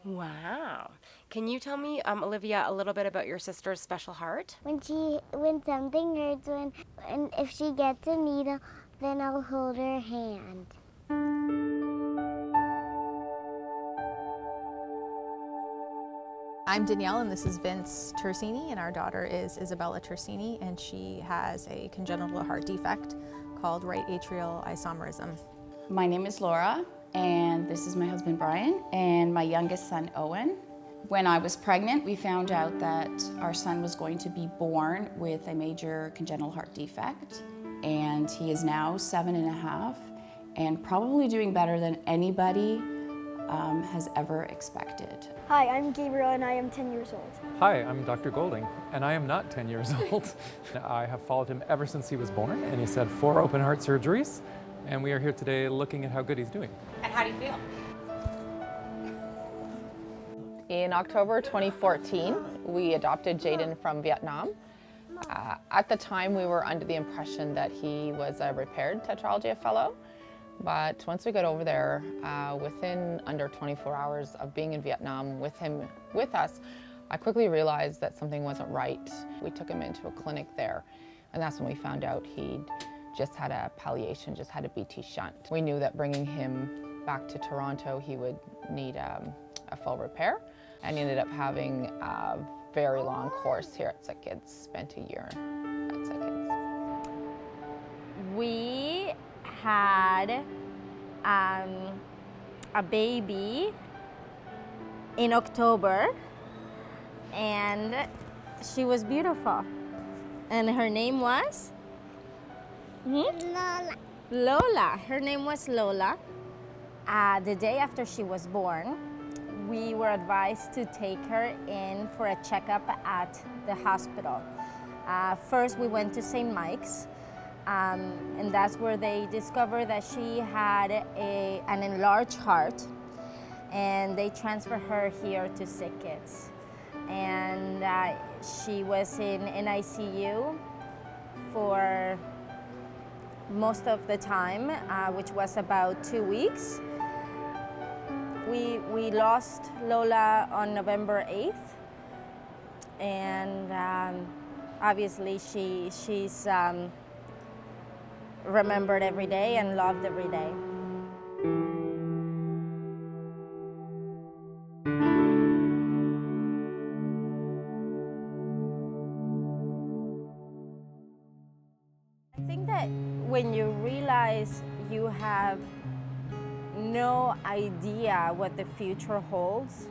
Wow. Can you tell me, Olivia, a little bit about your sister's special heart? When something hurts, and if she gets a needle, then I'll hold her hand. I'm Danielle and this is Vince Tersini, and our daughter is Isabella Tersini, and she has a congenital heart defect called right atrial isomerism. My name is Laura, and this is my husband Brian, and my youngest son Owen. When I was pregnant, we found out that our son was going to be born with a major congenital heart defect, and he is now 7.5 and probably doing better than anybody has ever expected. Hi, I'm Gabriel and I am 10 years old. Hi, I'm Dr. Golding, and I am not 10 years old. I have followed him ever since he was born, and he's had 4 open heart surgeries, and we are here today looking at how good he's doing. And how do you feel? In October 2014, we adopted Jaden from Vietnam. At the time, we were under the impression that he was a repaired Tetralogy fellow. But once we got over there, within under 24 hours of being in Vietnam with him with us, I quickly realized that something wasn't right. We took him into a clinic there, and that's when we found out he'd just had a palliation, just had a BT shunt. We knew that bringing him back to Toronto, he would need a full repair, and he ended up having a very long course here at SickKids, spent a year at SickKids. We had a baby in October, and she was beautiful. And her name was? Lola. Lola. Her name was Lola. The day after she was born, we were advised to take her in for a checkup at the hospital. First, we went to St. Mike's. And that's where they discovered that she had an enlarged heart, and they transferred her here to SickKids. And she was in NICU for most of the time, which was about 2 weeks. We lost Lola on November 8th, and obviously she's remembered every day and loved every day. I think that when you realize you have no idea what the future holds,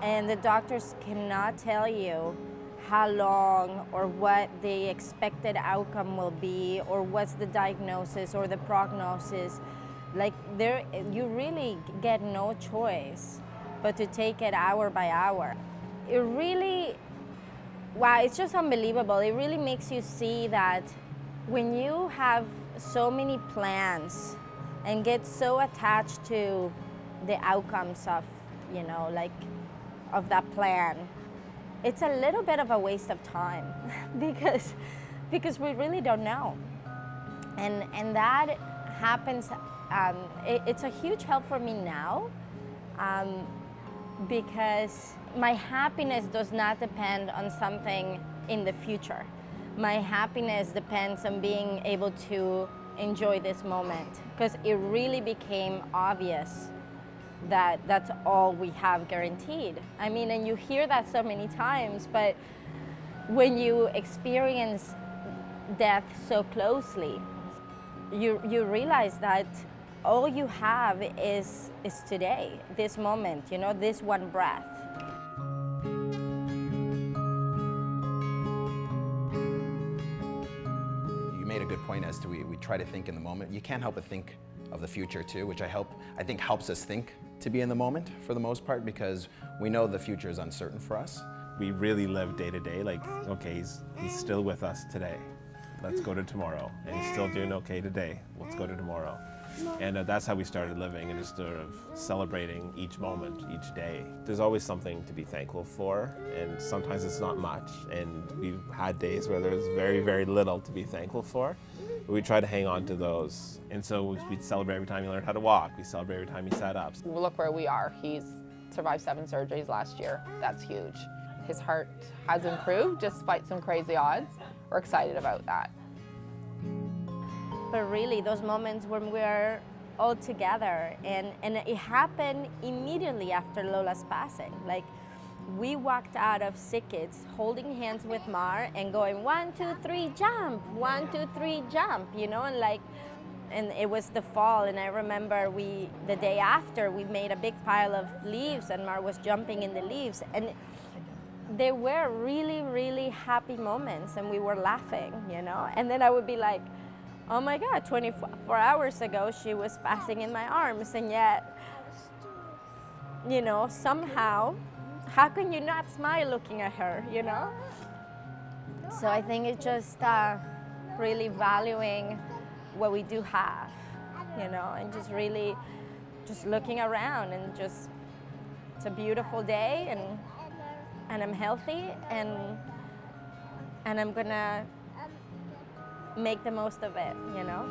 and the doctors cannot tell you how long or what the expected outcome will be, or what's the diagnosis or the prognosis, you really get no choice but to take it hour by hour. It really, wow, it's just unbelievable. It really makes you see that when you have so many plans and get so attached to the outcomes of, of that plan, it's a little bit of a waste of time because we really don't know. And that happens, it's a huge help for me now, because my happiness does not depend on something in the future. My happiness depends on being able to enjoy this moment, because it really became obvious that that's all we have guaranteed. I mean, and you hear that so many times, but when you experience death so closely, you realize that all you have is today, this moment, this one breath. You made a good point as to we try to think in the moment. You can't help but think of the future too, which I think helps us think to be in the moment for the most part, because we know the future is uncertain for us. We really live day to day, like, okay, he's still with us today. Let's go to tomorrow. And he's still doing okay today. Let's go to tomorrow. And that's how we started living, and just sort of celebrating each moment, each day. There's always something to be thankful for, and sometimes it's not much. And we've had days where there's very, very little to be thankful for. But we try to hang on to those. And so we celebrate every time he learned how to walk. We celebrate every time he sat up. Look where we are. He's survived 7 surgeries last year. That's huge. His heart has improved despite some crazy odds. We're excited about that. But really, those moments when we're all together, and it happened immediately after Lola's passing. Like, we walked out of Sick Kids holding hands with Mar and going 1, 2, 3, jump, 1, 2, 3, jump, you know, and it was the fall, and I remember the day after, we made a big pile of leaves and Mar was jumping in the leaves, and they were really, really happy moments, and we were laughing, you know, and then I would be like, oh my God, 24 hours ago she was passing in my arms, and yet, you know, somehow, how can you not smile looking at her, you know? So I think it's just really valuing what we do have, you know, and just really just looking around, and just, it's a beautiful day, and I'm healthy, and I'm gonna make the most of it, you know?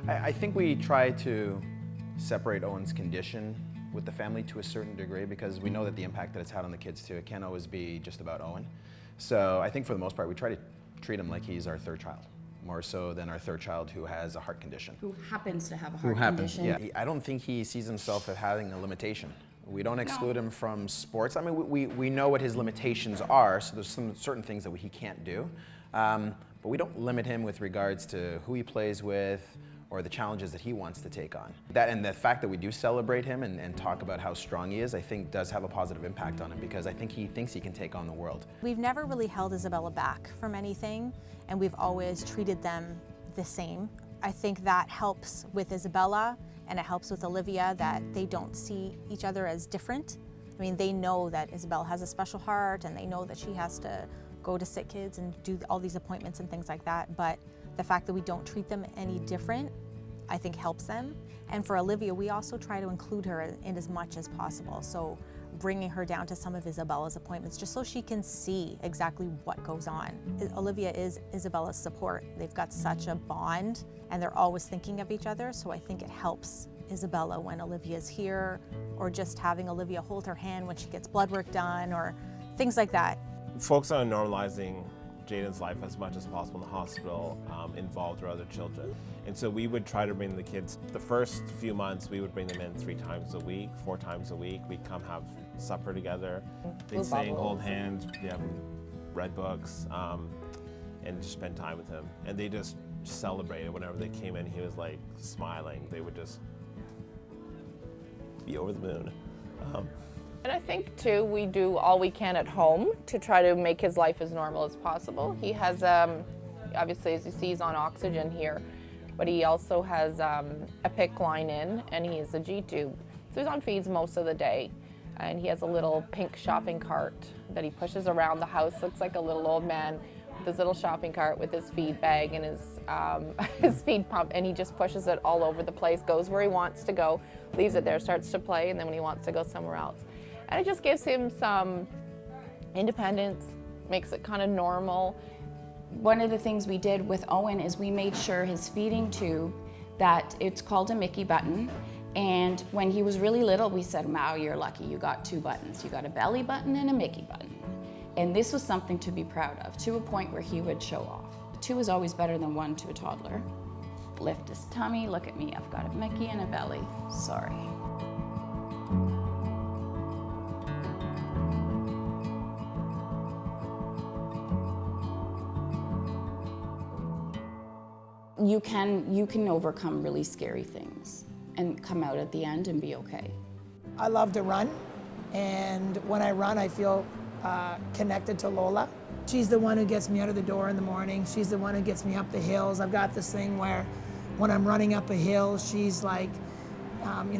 I think we try to separate Owen's condition with the family to a certain degree, because we know that the impact that it's had on the kids too, it can't always be just about Owen. So I think for the most part, we try to treat him like he's our 3rd child, more so than our 3rd child who has a heart condition. Who happens to have a heart condition. Yeah. I don't think he sees himself as having a limitation. We don't exclude him from sports. I mean, we know what his limitations are, so there's some certain things that he can't do. But we don't limit him with regards to who he plays with or the challenges that he wants to take on. That, and the fact that we do celebrate him and talk about how strong he is, I think does have a positive impact on him, because I think he thinks he can take on the world. We've never really held Isabella back from anything, and we've always treated them the same. I think that helps with Isabella, and it helps with Olivia, that they don't see each other as different. I mean, they know that Isabella has a special heart, and they know that she has to go to Sick Kids and do all these appointments and things like that, but the fact that we don't treat them any different, I think helps them. And for Olivia, we also try to include her in as much as possible. So bringing her down to some of Isabella's appointments, just so she can see exactly what goes on. Olivia is Isabella's support. They've got such a bond, and they're always thinking of each other, so I think it helps Isabella when Olivia's here, or just having Olivia hold her hand when she gets blood work done, or things like that. Focus on normalizing Jaden's life as much as possible in the hospital involved our other children. And so we would try to bring the kids, the first few months we would bring them in 3 times a week, 4 times a week. We'd come have supper together. They'd sing, hold hands, read books, and just spend time with him. And they just celebrated whenever they came in. He was like smiling. They would just be over the moon. And I think too, we do all we can at home to try to make his life as normal as possible. He has, obviously as you see, he's on oxygen here, but he also has a PICC line in, and he has a G-tube. So he's on feeds most of the day, and he has a little pink shopping cart that he pushes around the house. Looks like a little old man with his little shopping cart with his feed bag and his feed pump, and he just pushes it all over the place, goes where he wants to go, leaves it there, starts to play, and then when he wants to go somewhere else. And it just gives him some independence, makes it kind of normal. One of the things we did with Owen is we made sure his feeding tube, that it's called a Mickey button. And when he was really little, we said, wow, you're lucky, you got 2 buttons. You got a belly button and a Mickey button. And this was something to be proud of, to a point where he would show off. 2 is always better than 1 to a toddler. Lift his tummy, look at me, I've got a Mickey and a belly, sorry. You can overcome really scary things and come out at the end and be okay. I love to run, and when I run, I feel connected to Lola. She's the one who gets me out of the door in the morning. She's the one who gets me up the hills. I've got this thing where when I'm running up a hill, she's like,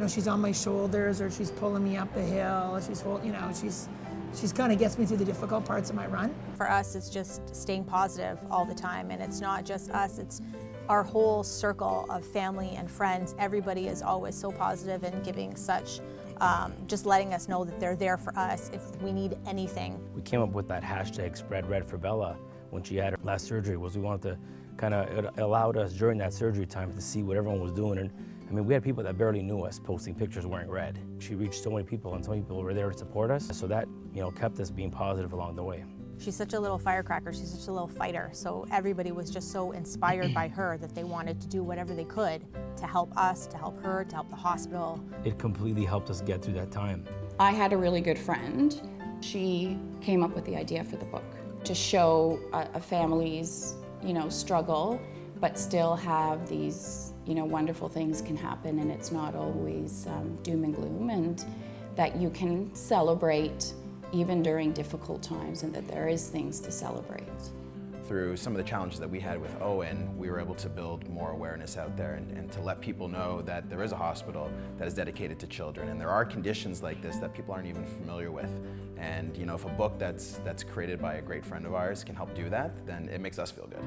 she's on my shoulders, or she's pulling me up the hill. She's kind of gets me through the difficult parts of my run. For us, it's just staying positive all the time, and it's not just us, it's our whole circle of family and friends. Everybody is always so positive and giving such, just letting us know that they're there for us if we need anything. We came up with that hashtag Spread Red for Bella, when she had her last surgery was we wanted to it allowed us during that surgery time to see what everyone was doing. And I mean, we had people that barely knew us posting pictures wearing red. She reached so many people, and so many people were there to support us. So that, kept us being positive along the way. She's such a little firecracker, she's such a little fighter. So everybody was just so inspired by her that they wanted to do whatever they could to help us, to help her, to help the hospital. It completely helped us get through that time. I had a really good friend. She came up with the idea for the book to show a family's, struggle, but still have these, wonderful things can happen, and it's not always doom and gloom, and that you can celebrate even during difficult times, and that there is things to celebrate. Through some of the challenges that we had with Owen, we were able to build more awareness out there and to let people know that there is a hospital that is dedicated to children, and there are conditions like this that people aren't even familiar with. And if a book that's created by a great friend of ours can help do that, then it makes us feel good.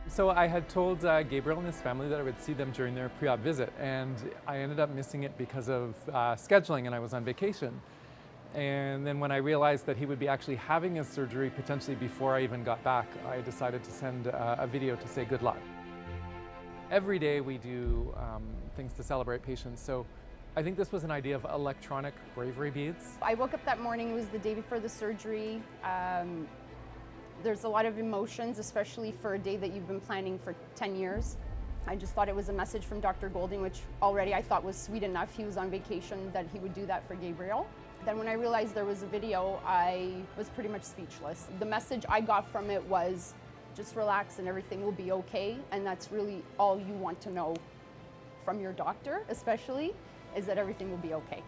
So I had told Gabriel and his family that I would see them during their pre-op visit, and I ended up missing it because of scheduling, and I was on vacation. And then when I realized that he would be actually having his surgery potentially before I even got back, I decided to send a video to say good luck. Every day we do things to celebrate patients, so I think this was an idea of electronic bravery beads. I woke up that morning, it was the day before the surgery. There's a lot of emotions, especially for a day that you've been planning for 10 years. I just thought it was a message from Dr. Golding, which already I thought was sweet enough. He was on vacation, that he would do that for Gabriel. Then when I realized there was a video, I was pretty much speechless. The message I got from it was, just relax and everything will be okay. And that's really all you want to know from your doctor, especially, is that everything will be okay.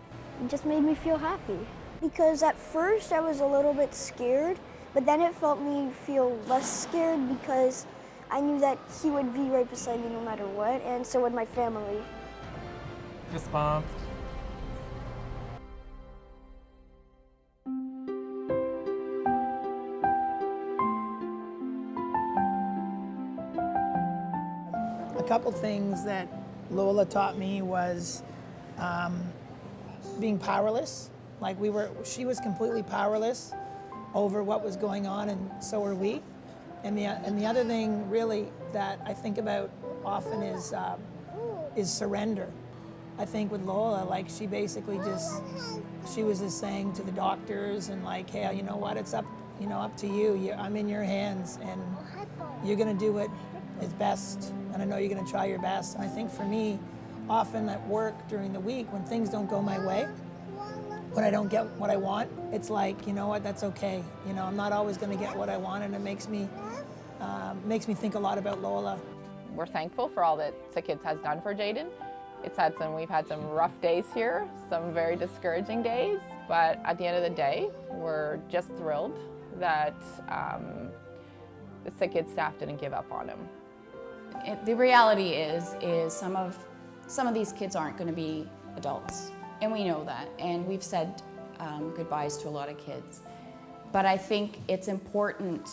It just made me feel happy. Because at first I was a little bit scared, but then it felt me feel less scared because I knew that he would be right beside me no matter what, and so would my family. Fist bump. A couple things that Lola taught me was being powerless. Like she was completely powerless over what was going on, and so were we. And the other thing really that I think about often is surrender. I think with Lola, like she basically she was just saying to the doctors and like, hey, you know what, it's up to you. I'm in your hands, and you're gonna do what is best, and I know you're gonna try your best. And I think for me, often at work during the week, when things don't go my way, when I don't get what I want, it's like, you know what, that's okay. I'm not always gonna get what I want, and it makes me think a lot about Lola. We're thankful for all that SickKids has done for Jayden. We've had some rough days here, some very discouraging days, but at the end of the day, we're just thrilled that the SickKids staff didn't give up on him. The reality is some of these kids aren't going to be adults, and we know that, and we've said goodbyes to a lot of kids. But I think it's important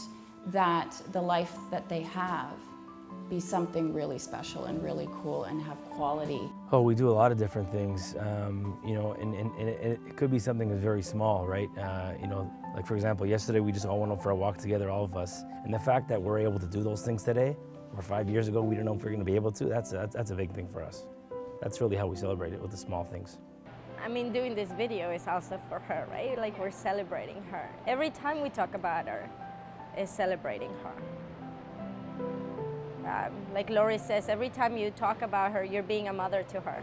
that the life that they have be something really special and really cool and have quality. Oh, we do a lot of different things, and it could be something that's very small, right? Like for example, yesterday we just all went out for a walk together, all of us. And the fact that we're able to do those things today, where 5 years ago we didn't know if we were going to be able to, that's a big thing for us. That's really how we celebrate it, with the small things. I mean, doing this video is also for her, right? Like, we're celebrating her. Every time we talk about her, is celebrating her. Like Lori says, every time you talk about her, you're being a mother to her.